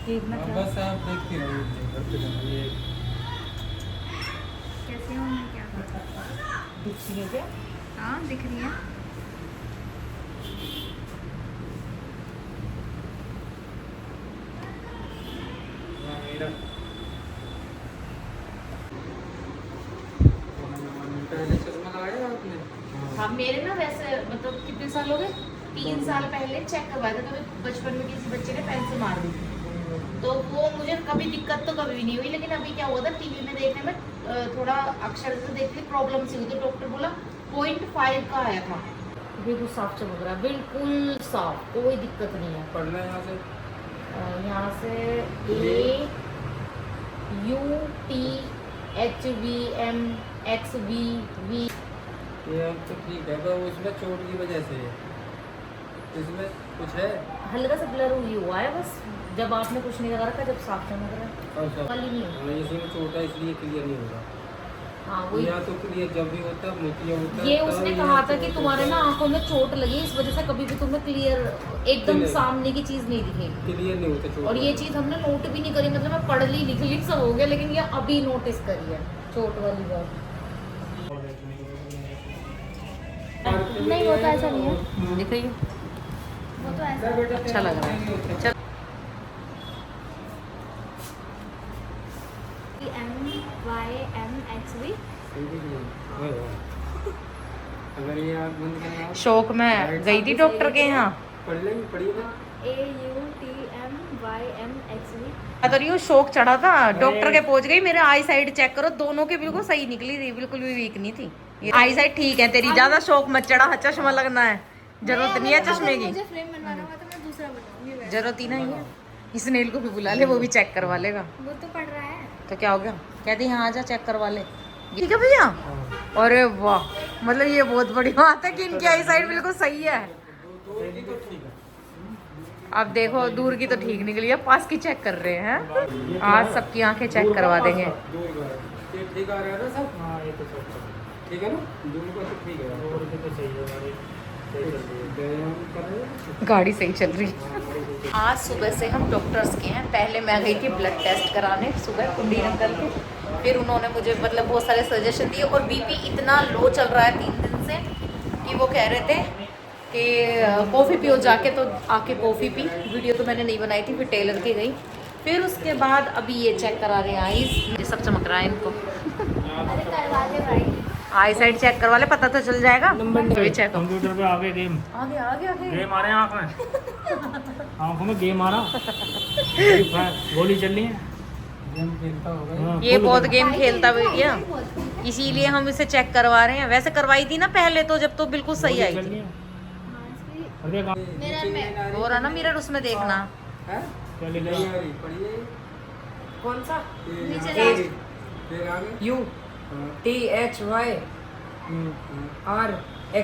देखना क्या बस आप देखते रहिए। कैसे हो, मैं क्या दिखती है क्या? हाँ दिख रही है। पहले चश्मा लगाया आपने? हाँ मेरे ना वैसे मतलब कितने साल हो गए, 3 साल पहले चेक करवाया था। कभी बचपन में किसी बच्चे ने पेन से मार दी थी, तो वो मुझे कभी दिक्कत तो कभी भी नहीं हुई। लेकिन अभी क्या हुआ था, टीवी में देखने में थोड़ा अक्षर से देखने प्रॉब्लम सी हुई, तो डॉक्टर बोला 0.5 का आया था। बिल्कुल साफ चमक रहा है, बिल्कुल साफ, कोई दिक्कत नहीं है। पढ़ना यहाँ से? यहाँ से AUTHVMXVV। ये अब तो ठीक है, पर उसमें चोट की वजह से है। इसमें कुछ है? हल्का सा ब्लर हुआ है बस, जब आपने कुछ नहीं लगा रखा, जब साफ चमक रहा है। अच्छा। वाली नहीं है। हाँ, इसी में चोट है, इसलिए क्लियर नहीं होगा। हाँ वही। या तो क्लियर जब भी होता है, मोतिया होता है। ये उसने कहा था कि तुम्हारे ना आंखों में चोट लगी, इस वजह से कभी भी तुम्हें क्लियर एकदम सामने की चीज नहीं दिखेगी। क्लियर नहीं होता चोट। और ये चीज हमने नोट भी नहीं करी, मतलब मैं पढ़ ली लिख ली सब हो गया, लेकिन ये अभी नोटिस करी है चोट वाली बात। नहीं वो तो ऐसा नहीं है, दिख रही है, वो तो ऐसा अच्छा लग रहा है। चल MYMXV। अगर ये आँख बंद करना हो, शौक में गई थी डॉक्टर के यहाँ, पढ़ लेंगे, पढ़िए ना। AUTMYMXV। तो रही हूँ, शौक चढ़ा था, डॉक्टर के पहुंच गई। मेरे आई साइड चेक करो, दोनों के बिल्कुल सही निकली थी, बिल्कुल भी वीक नहीं थी। आई साइड ठीक है तेरी, ज्यादा शौक मत चढ़ा, चश्मा लगना है, जरूरत नहीं है चश्मे की, मुझे फ्रेम बनवाना हुआ तो मैं दूसरा बनवाऊंगी। जरूरत ही नहीं है। इस नेल को भी बुला ले, वो भी चेक करवा लेगा। वो तो पढ़ रहा है। तो क्या हो गया, कहती हाँ आजा चेक करवा ले। ठीक है भैया। अरे वाह, मतलब ये बहुत बड़ी बात है कि इनकी आई साइड बिल्कुल सही है। अब देखो दूर की तो ठीक निकली है, पास की चेक कर रहे हैं। आज सबकी आंखें चेक करवा देंगे। ये ठीक आ रहा है ना सब? हाँ ये तो सब ठीक है ना, दोनों का तो ठीक है। और भी तो सही है, हमारी सही चल रही है, व्यायाम कर रहे हैं, गाड़ी सही चल रही है। आज सुबह से हम डॉक्टर्स के हैं। पहले मैं गई थी ब्लड टेस्ट कराने सुबह कुंडी अंकल के, फिर उन्होंने मुझे मतलब बहुत सारे सजेशन दिए। और बीपी इतना लो चल रहा है 3 दिन से कि वो कह रहे थे कि कॉफ़ी पियो जाके, तो आके कॉफ़ी पी। वीडियो तो मैंने नहीं बनाई थी, फिर टेलर के गई। फिर उसके बाद अभी ये चेक करा रहे हैं आईज, ये सब चमक रहा है इनको। अरे करवा ले भाई। आई साइड चेक करवा ले, पता तो चल जाएगा। नंबर चेक कंप्यूटर पे आगे गेम आगे आगे आगे गेम आ रहे हैं आँख में आँखों में गेम आ रहा गोली चल रही है। गेम खेलता होगा। हाँ, ये बहुत फुल गेम खेलता भैया, इसीलिए हम इसे चेक करवा रहे हैं। वैसे करवाई थी ना पहले तो, जब तो बिल्कुल सही गोली आई चल थी। रही है। हाँ, इसकी अरे कहाँ मिरर में। हो रहा ना मिरर, उसमें देखना। है? क्या लिखा नहीं है? आ रही, पढ़िए। कौन सा? नीचे फिर लास्ट। फिर आगे। UTHYRX।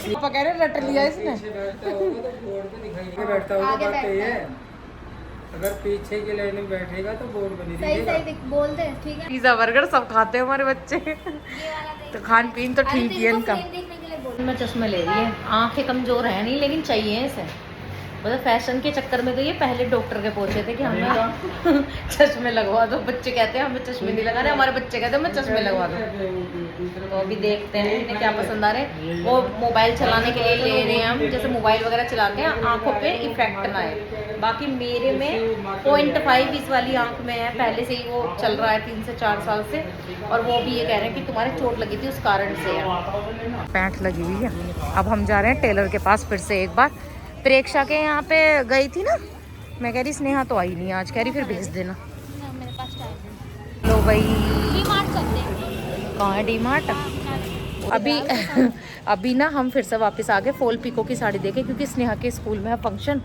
पापा कह रहे रट लिया इसने। पीछे बैठता होगा तो बोर्ड पे दिखाई नहीं बैठता होगा, आगे बात तो ये बैठता है। है। अगर पीछे की लाइन में बैठेगा तो बोर्ड पे नहीं सही दिखेगा। सही बोल दे, ठीक है। पिज्जा बर्गर सब खाते हैं हमारे बच्चे, ये वाला देख। तो खान पीन तो अरे ठीक ही है तेरे को इनका। फ्रेम देखने के लिए बोल। मैं चश्मे ले रही है, आंखें कमजोर है नहीं लेकिन चाहिए इसे। मतलब फैशन के चक्कर में तो ये पहले डॉक्टर के पहुंचे थे कि हमें चश्मे लगवा दो। बच्चे कहते हैं हमें चश्मे नहीं लगा रहे, हमारे बच्चे कहते हैं हमें चश्मे लगवा दो। तो अभी देखते हैं इन्हें क्या पसंद आ रहे हैं। वो मोबाइल चलाने के लिए ले रहे हैं हम, जैसे मोबाइल वगैरह चलाते हैं आंखों पे इफेक्ट ना आए। बाकी मेरे में 0.5 इस वाली आंख में है, पहले से ही वो चल रहा है 3 से 4 साल से। और वो भी ये कह रहे हैं कि तुम्हारे चोट लगी थी उस कारण से है। पैंट लगी हुई है। अब हम जा रहे हैं टेलर के पास फिर से एक बार। प्रेक्षा के यहाँ पे गई थी ना, मैं कह रही स्नेहा तो आई नहीं आज, कह रही फिर भेज देना। ना, मेरे पास टाइम है। लो भाई, डीमार्ट चलते हैं। कहाँ है डीमार्ट? अभी अभी ना हम फिर से वापस आ गए फॉल पिको की साड़ी देखे, क्योंकि स्नेहा के स्कूल में है फंक्शन,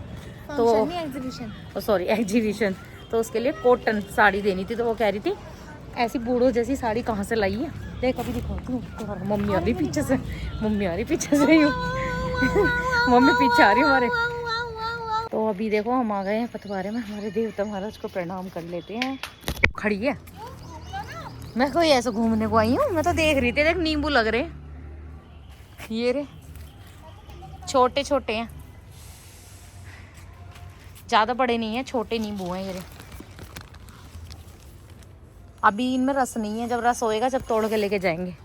तो एग्जीबिशन। सॉरी एग्जीबिशन, तो उसके लिए कॉटन साड़ी देनी थी। तो वो कह रही थी ऐसी बूढ़ों जैसी साड़ी कहाँ से लाई है, देख अभी दिखाती हूँ। मम्मी आ रही पीछे से, मम्मी आ रही पीछे से यूँ मम्मी पीछे आ रही हमारे। तो अभी देखो हम आ गए हैं पथवारे में, हमारे देवता महाराज को प्रणाम कर लेते हैं। खड़ी है, मैं कोई ऐसे घूमने को आई हूँ, मैं तो देख रही थी। देख नींबू लग रहे, ये रे छोटे छोटे हैं, ज़्यादा बड़े नहीं हैं, छोटे नींबू हैं ये रे। अभी इनमें रस नहीं है, जब रस होएगा जब तोड़ के लेके जाएंगे।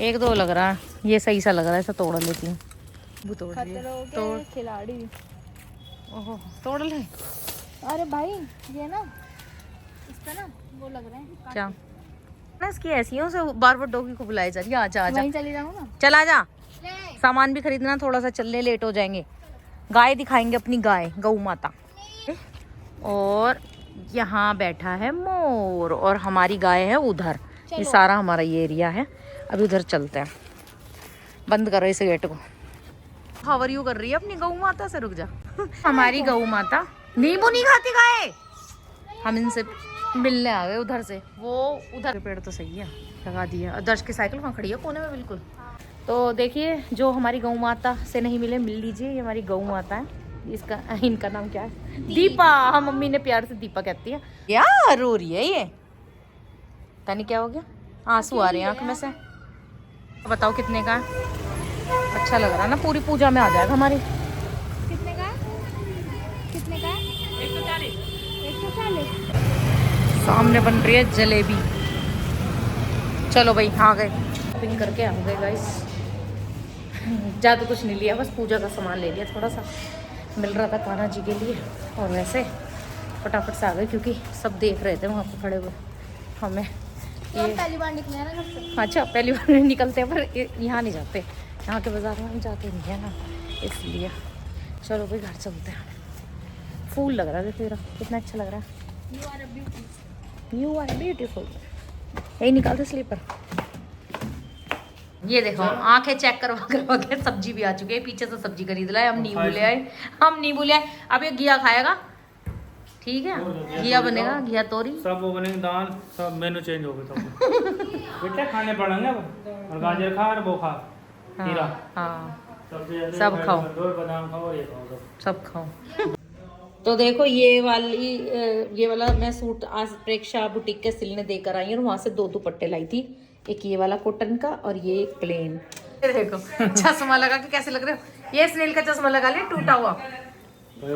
एक दो लग रहा है, ये सही सा लग रहा है, ऐसा तोड़ लेती हूँ। वो तोड़ लिए, तोड़ खिलाड़ी। ओहो तोड़ ले। अरे भाई ये ना इसका ना वो लग रहा है क्या ना इसकी ऐसी है, उसे बार बार डॉगी को बुलाई जा रही है। आजा आजा, वहीं चली जाऊँ ना। चला जा। ले। सामान भी खरीदना, थोड़ा सा चलने लेट हो जाएंगे। गाय दिखाएंगे अपनी, गाय गौ माता। और यहाँ बैठा है मोर और हमारी गाय है उधर। ये सारा हमारा ये एरिया है। अभी उधर चलते हैं। बंद करो इस गेट को। हावर यू कर रही है अपनी गौ माता से, रुक जा। हमारी गौ माता नींबू नहीं खाती गाय। हम इनसे मिलने आ गए उधर से। वो उधर पेड़ तो सही है, लगा दिया। दर्श की साइकिल वहाँ खड़ी है कोने में बिल्कुल। तो देखिए, जो हमारी गौ माता से नहीं मिले मिल लीजिए। ये हमारी गौ माता है। इसका इनका नाम क्या है? दीपा। हाँ, मम्मी ने प्यार से दीपा कहती है। यार रो रही है ये, पता नहीं क्या हो गया, आंसू आ रहे हैं आंख में से। बताओ कितने का है? अच्छा लग रहा है ना, पूरी पूजा में आ जाएगा हमारी। कितने का? कितने का? 140। 140। सामने बन रही है जलेबी। चलो भाई आ गए, शॉपिंग करके आ गए गाइस। ज़्यादा कुछ नहीं लिया, बस पूजा का सामान ले लिया। थोड़ा सा मिल रहा था कान्हा जी के लिए, और वैसे फटाफट से आ गए क्योंकि सब देख रहे थे वहाँ पे खड़े हुए हमें। तो पहली बार निकले हैं ना घर से। अच्छा, पहली बार निकलते हैं, पर यहाँ नहीं जाते। यहाँ के बाजार में हम जाते नहीं है ना, इसलिए। चलो भाई घर चलते हैं। फूल लग रहा है, देखो कितना अच्छा लग रहा है। You are beautiful. यही निकालते स्लीपर। ये देखो आंखें चेक करवा करवा के सब्जी भी आ चुकी है। पीछे से सब्जी खरीद लाए, हम नींबू ले आए। हम नींबू ले आए। अब ये घिया खाएगा, ठीक है? घिया बनेगा, घिया तोरी सब वो बनेंगे, दाल सब। मेनू चेंज हो गया सब। बेटा खाने पड़ेंगे अब, और गाजर खा और वो खा, खीरा। हाँ सब खाओ। और बादाम खाओ और ये खाओ, सब खाओ। तो देखो ये वाला मैं सूट आज प्रेक्षा बुटीक के सिलने देकर आई हूँ, और वहाँ से 2 दुपट्टे लाई थी। एक ये वाला कॉटन का और ये एक प्लेन। ये देखो चश्मा लगा के कैसे लग रहे हो। ये स्नेल का चश्मा लगा लिया, टूटा हुआ।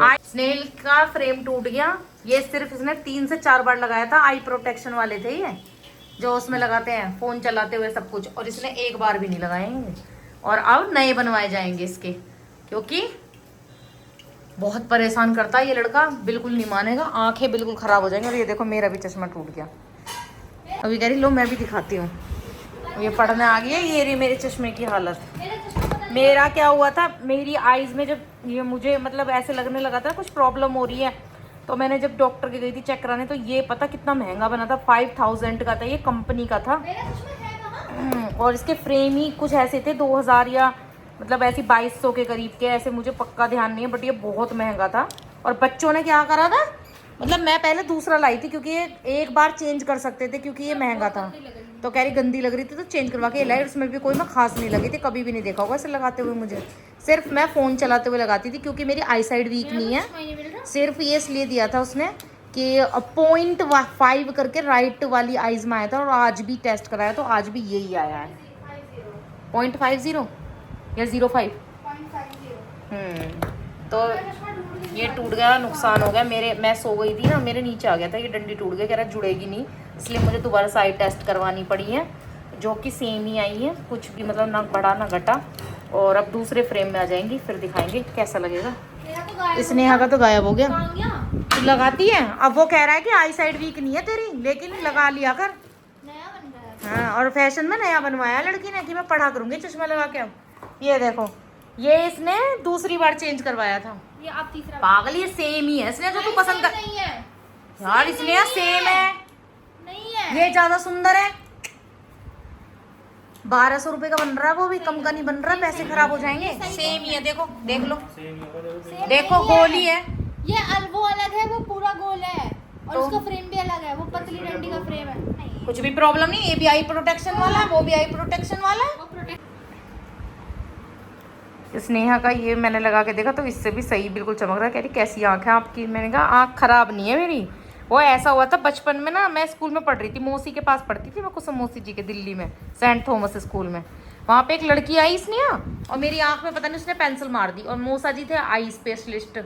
आई स्नेल का फ्रेम टूट गया। ये सिर्फ इसने 3 से 4 बार लगाया था। आई प्रोटेक्शन वाले थे ये, जो उसमें लगाते हैं फोन चलाते हुए सब कुछ, और इसने एक बार भी नहीं लगाए। और अब नए बनवाए जाएंगे इसके, क्योंकि बहुत परेशान करता है ये लड़का, बिल्कुल नहीं मानेगा। आंखें बिल्कुल खराब हो जाएंगी। और ये देखो मेरा भी चश्मा टूट गया। अभी कह रही लो मैं भी दिखाती हूँ। ये पढ़ने आ गई है। ये रही मेरे चश्मे की हालत। मेरा क्या हुआ था, मेरी आईज में जब ये मुझे मतलब ऐसे लगने लगा था कुछ प्रॉब्लम हो रही है, तो मैंने जब डॉक्टर की गई थी चेक कराने, तो ये पता कितना महंगा बना था। 5000 का था, ये कंपनी का था। और इसके फ्रेम ही कुछ ऐसे थे 2000 या मतलब ऐसी 2200 के करीब के, ऐसे मुझे पक्का ध्यान नहीं है, बट ये बहुत महंगा था। और बच्चों ने क्या करा था, मतलब मैं पहले दूसरा लाई थी क्योंकि ये एक बार चेंज कर सकते थे, क्योंकि ये महंगा था। तो कह रही गंदी लग रही थी तो चेंज करवा के लाई। उसमें भी कोई मैं खास नहीं लगी थी, कभी भी नहीं देखा होगा इसे लगाते हुए मुझे। सिर्फ मैं फ़ोन चलाते हुए लगाती थी, क्योंकि मेरी आई साइड वीक नहीं है। सिर्फ ये इसलिए दिया था उसने कि 0.5 करके राइट वाली आइज में आया था। और आज भी टेस्ट कराया तो आज भी यही आया है, 0.50 या 0.5। तो ये टूट गया, नुकसान हो गया मेरे। मैं सो गई थी ना, मेरे नीचे आ गया था, ये डंडी टूट गया। कह रहा जुड़ेगी नहीं, इसलिए मुझे दोबारा से आई टेस्ट करवानी पड़ी है, जो कि सेम ही आई है, कुछ भी मतलब ना बढ़ा ना घटा। और अब दूसरे फ्रेम में आ जाएंगी, फिर दिखाएंगे कैसा लगेगा। स्नेहा का तो गायब हो गया। तू लगाती है, अब वो कह रहा है कि आई साइड वीक नहीं है तेरी, लेकिन लगा लिया कर। नया बन गया। हाँ, और फैशन में नया बनवाया लड़की ने कि मैं पढ़ा करूंगी चश्मा लगा के। अब ये देखो, ये इसने दूसरी बार चेंज करवाया था। ये आप तीसरा। पागल, ये सेम ही है इसने जो तू पसंद कर। नहीं है यार इसलिए सेम है, नहीं है। ये ज्यादा सुंदर है। 1200 रुपए का बन रहा है, वो भी कम का नहीं बन रहा, पैसे खराब हो जाएंगे। सेम ही है, देखो देख लो, देखो गोल ही है। ये वो अलग है, वो पूरा गोल है, और तो? उसका फ्रेम भी अलग है, वो पतली डंडी का फ्रेम है। कुछ भी प्रॉब्लम नहीं, ये भी आई प्रोटेक्शन वाला है, वो भी आई प्रोटेक्शन वाला है। वो प्रोटेक्ट। स्नेहा का ये मैंने लगा के देखा तो इससे भी सही बिल्कुल चमक रहा है। कह रही कैसी आँख है आपकी? मैंने कहा आँख खराब नहीं है मेरी। वो ऐसा हुआ था बचपन में ना, मैं स्कूल में पढ़ रही थी, मौसी के पास पढ़ती थी मैं, कुसुम मौसी जी के, दिल्ली में सेंट थॉमस स्कूल में। वहाँ पे एक लड़की आई स्नेहा, और मेरी आँख में पता नहीं उसने पेंसिल मार दी, और मौसा जी थे आई स्पेशलिस्ट।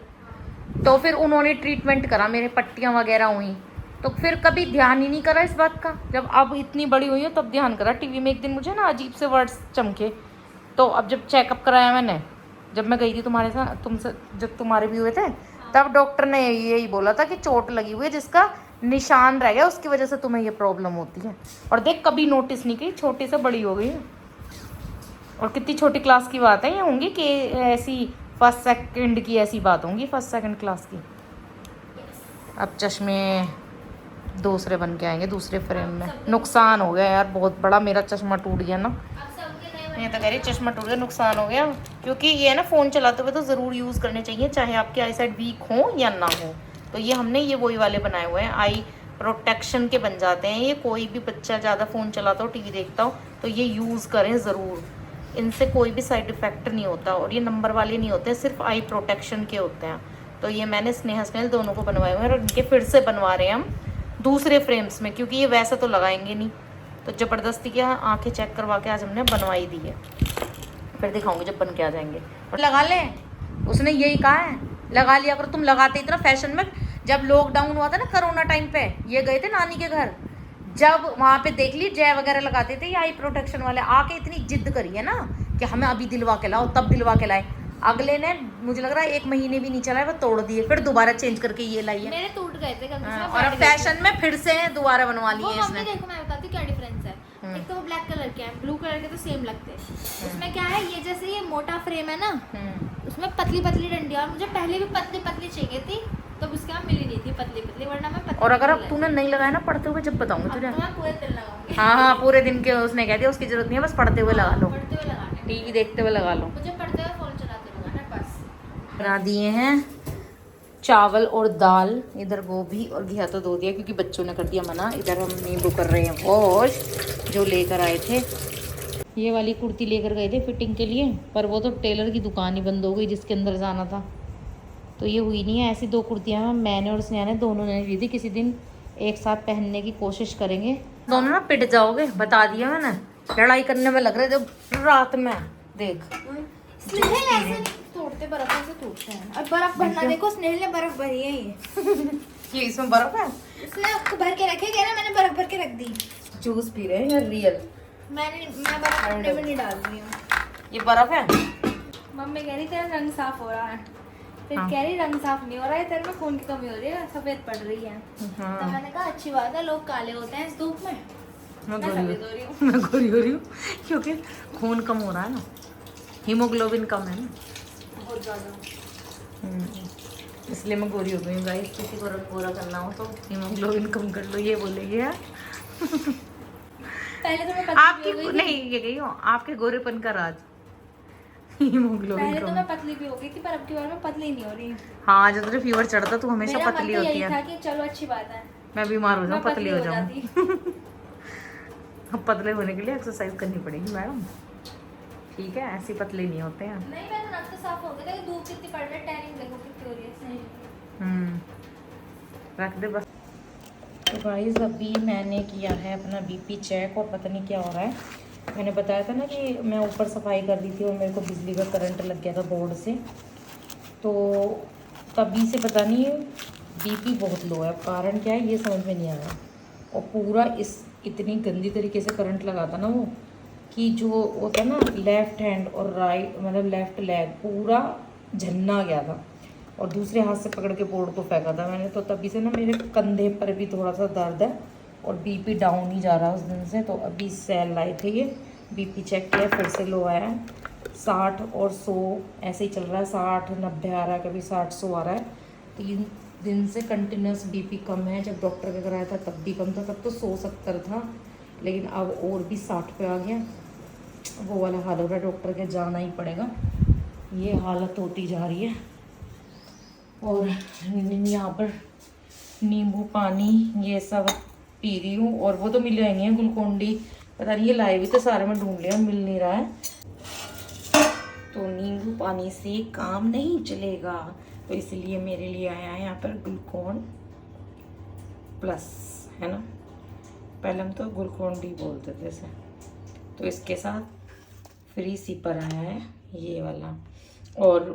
तो फिर उन्होंने ट्रीटमेंट करा, मेरे पट्टियाँ वगैरह हुई, तो फिर कभी ध्यान ही नहीं करा इस बात का। जब अब इतनी बड़ी हुई हूँ तब ध्यान करा। टीवी में एक दिन मुझे ना अजीब से वर्ड्स चमके, तो अब जब चेकअप कराया मैंने, जब मैं गई थी तुम्हारे साथ, तुमसे जब तुम्हारे भी हुए थे, तब डॉक्टर ने यही बोला था कि चोट लगी हुई है जिसका निशान रह गया, उसकी वजह से तुम्हें ये प्रॉब्लम होती है। और देख कभी नोटिस नहीं की, छोटी से बड़ी हो गई है। और कितनी छोटी क्लास की बात है ये, होंगी कि ऐसी फर्स्ट सेकंड की ऐसी बात होंगी, फर्स्ट सेकंड क्लास की। अब चश्मे दूसरे बन के आएंगे दूसरे फ्रेम में। नुकसान हो गया यार बहुत बड़ा, मेरा चश्मा टूट गया ना। मैं तो कह रही चश्मा टूट गया, नुकसान हो गया। क्योंकि ये ना फ़ोन चलाते हुए तो ज़रूर यूज़ करने चाहिए, चाहे आपकी आई साइड वीक हो या ना हो। तो ये हमने ये वही वाले बनाए हुए हैं, आई प्रोटेक्शन के बन जाते हैं ये। कोई भी बच्चा ज़्यादा फ़ोन चलाता हो, टीवी देखता हो, तो ये यूज़ करें ज़रूर। इनसे कोई भी साइड इफ़ेक्ट नहीं होता, और ये नंबर वाले नहीं होते, सिर्फ आई प्रोटेक्शन के होते हैं। तो ये मैंने स्नेहा स्नेल दोनों को बनवाए हुए हैं, और इनके फिर से बनवा रहे हैं हम दूसरे फ्रेम्स में, क्योंकि ये वैसे तो लगाएंगे नहीं। तो ज़बरदस्ती की आंखें चेक करवा के आज हमने बनवाई दी है। फिर दिखाऊंगी जब बन के आ जाएंगे। और लगा ले, उसने यही कहा है लगा लिया करो। तुम लगाते इतना फैशन में। जब लॉकडाउन हुआ था ना कोरोना टाइम पे, ये गए थे नानी के घर, जब वहाँ पे देख ली जय वगैरह लगाते थे ये आई प्रोटेक्शन वाले, आके इतनी जिद करी है ना कि हमें अभी दिलवा के लाओ, तब दिलवा के लाए। अगले ने मुझे लग रहा है 1 महीने भी नहीं चला है वो तोड़ दिए, फिर दोबारा चेंज करके ये लाई है। मेरे टूट गए थे कभी से, और अब फैशन में फिर से दोबारा बनवा लिए वो इसने। मम्मी देखो मैं बताती हूँ क्या डिफरेंस है। एक तो वो ब्लैक कलर के हैं, ब्लू कलर के तो सेम लगते हैं। उसमें क्या है, ये जैसे ये मोटा फ्रेम है ना, उसमें पतली पतली डंडी, और मुझे पहले भी पतली पतली चाहिए थी, तो उसके यहाँ मिली नहीं थी पतली पतली, वरना मैं पतली। और अगर अब तूने नहीं लगाया ना पढ़ते हुए, जब बताऊंगी तुझे। तो मैं पूरे दिन लगाऊंगी। हाँ पूरे दिन के उसने कह दिया उसकी जरूरत नहीं है, बस पढ़ते हुए लगा लो, पढ़ते हुए लगाने, टीवी देखते हुए लगा लो। मुझे पढ़ते हुए फोन चलाते लगाना बस। बना दिए हैं चावल और दाल, इधर गोभी और घिया तो धो दिया क्योंकि बच्चों ने कर दिया मना। इधर हम नींबू कर रहे हैं वॉश, जो लेकर आए थे। ये वाली कुर्ती लेकर गए थे फिटिंग के लिए, पर वो तो टेलर की दुकान ही बंद हो गई जिसके अंदर जाना था, तो ये हुई नहीं है। ऐसी 2 कुर्तियाँ मैंने और स्नेहा ने दोनों ने ली थी, किसी दिन एक साथ पहनने की कोशिश करेंगे। दोनों ना पिट जाओगे, बता दिया मैंने। लड़ाई करने में लग रहे जब रात में देख स्नेहल ऐसे नहीं तोड़ते, बर्फ ऐसे तोड़ते हैं। और बर्फ भरना देखो, स्नेहल ने बर्फ भरी है ये इसमें बर्फ है, इसने आपको भर के रखेगा ना, मैंने बर्फ भर के रख दी। जूस पी रहे हैं रियल। मैं बर्फ अपने में नहीं डाल रही हूँ। ये बर्फ है। मम्मी कह रही तेरा रंग साफ हो रहा है, फिर हाँ। कह रही रंग साफ नहीं हो रहा है, तेरे में खून की कमी हो रही है, सफेद पड़ रही है। हाँ। तो मैंने कहा अच्छी बात है, लोग काले होते हैं इस धूप में, मैं सफेद हो रही हूँ। मैं गोरी हो रही हूँ क्योंकि खून कम हो रहा है ना, हीमोग्लोबिन कम है ना, बहुत ज्यादा। इसलिए मैं गोरी हो गई हूँ गाइस। किसी को गोरा करना हो तो हीमोग्लोबिन कम कर लो, ये बोलेगी यार। पहले तो मैं पतली आपकी भी हो गई नहीं, ये गई हो आपके गोरेपन का राज, हीमोग्लोबिन पहले तो कम। मैं पतली भी हो गई थी, पर अब की बार मैं पतली नहीं हो रही। हाँ जब तुझे फीवर चढ़ता तू हमेशा मेरा मन पतली तो होती यही है। था कि चलो अच्छी बात है, मैं बीमार हो जाऊँ, मैं पतली हो जाऊँ। जाती। अब पतले होने के लिए एक्सरसाइज करनी पड़ेगी मैडम, ठीक है, ऐसी पतली नहीं होते हैं। नहीं मेरा नक तो साफ हो गया, लेकिन धूप कितनी पड़ रही है, टैनिंग देखो कितनी हो रही है स्नेहल। रख दे बस। तो गाइस अभी मैंने किया है अपना बीपी चेक, और पता नहीं क्या हो रहा है। मैंने बताया था ना कि मैं ऊपर सफाई कर रही थी और मेरे को बिजली का करंट लग गया था बोर्ड से, तो तभी से पता नहीं बीपी बहुत लो है। कारण क्या है ये समझ में नहीं आ रहा। और पूरा इतनी गंदी तरीके से करंट लगा था ना वो, कि जो होता है ना लेफ़्ट हैंड और राइट, मतलब लेफ़्ट लेग पूरा झन्ना गया था, और दूसरे हाथ से पकड़ के बोर्ड को फेंका था मैंने। तो तभी से ना मेरे कंधे पर भी थोड़ा सा दर्द है, और बीपी डाउन ही जा रहा है उस दिन से। तो अभी सेल लाए थे ये, बीपी चेक किया, फिर से लो आया है। 60 और 100 ऐसे ही चल रहा है, 60 90 आ रहा है, कभी 60 100 आ रहा है। 3 दिन से कंटिन्यूस बीपी कम है। जब डॉक्टर के कराया था तब भी कम था, तब तो 100 70 था, लेकिन अब और भी 60 पे आ गया। वो वाला हाल हो रहा है, डॉक्टर के जाना ही पड़ेगा, ये हालत होती जा रही है। और यहाँ पर नींबू पानी ये सब पी रही हूँ, और वो तो मिल नहीं है ग्लूकोन-डी, पता नहीं ये लाए भी तो सारे में ढूंढ लिया, मिल नहीं रहा है। तो नींबू पानी से काम नहीं चलेगा, तो इसलिए मेरे लिए आया है यहाँ पर ग्लूकोन प्लस, है ना, पहले हम तो ग्लूकोन-डी बोलते थे इसे। तो इसके साथ फ्री सिपर आया है ये वाला, और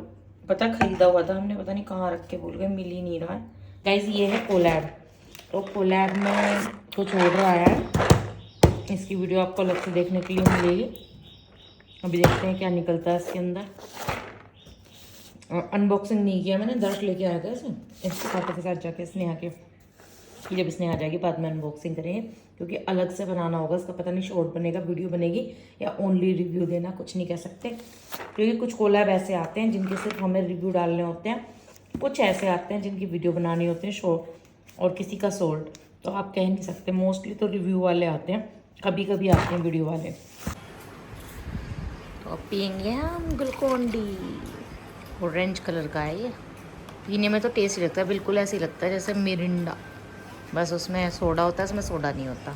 पता खरीदा हुआ था हमने, पता नहीं कहाँ रख के भूल गए, मिल ही नहीं रहा है गाइस। ये है कोलैब, तो कोलैब में कुछ ऑर्डर आया है, इसकी वीडियो आपको अलग से देखने के लिए मिलेगी। अभी देखते हैं क्या निकलता है इसके अंदर। अनबॉक्सिंग नहीं किया मैंने, दर्श लेके आया था इसे इसके पापा के साथ जाके स्नेहा के। जब स्नेहा आ जाएगी बाद में अनबॉक्सिंग करेंगे, क्योंकि अलग से बनाना होगा इसका। पता नहीं शॉर्ट बनेगा, वीडियो बनेगी, या ओनली रिव्यू देना, कुछ नहीं कह सकते। क्योंकि कुछ कोलैब ऐसे आते हैं जिनके सिर्फ हमें रिव्यू डालने होते हैं, कुछ ऐसे आते हैं जिनकी वीडियो बनानी होती है शॉर्ट, और किसी का शॉर्ट। तो आप कह नहीं सकते, मोस्टली तो रिव्यू वाले आते हैं, कभी कभी आते हैं वीडियो वाले। तो अब पियेंगे हम ग्लूकोन डी। ऑरेंज कलर का है ये, पीने में तो टेस्टी लगता है, बिल्कुल ऐसे ही लगता है जैसे मिरिंडा, बस उसमें सोडा होता है, इसमें सोडा नहीं होता।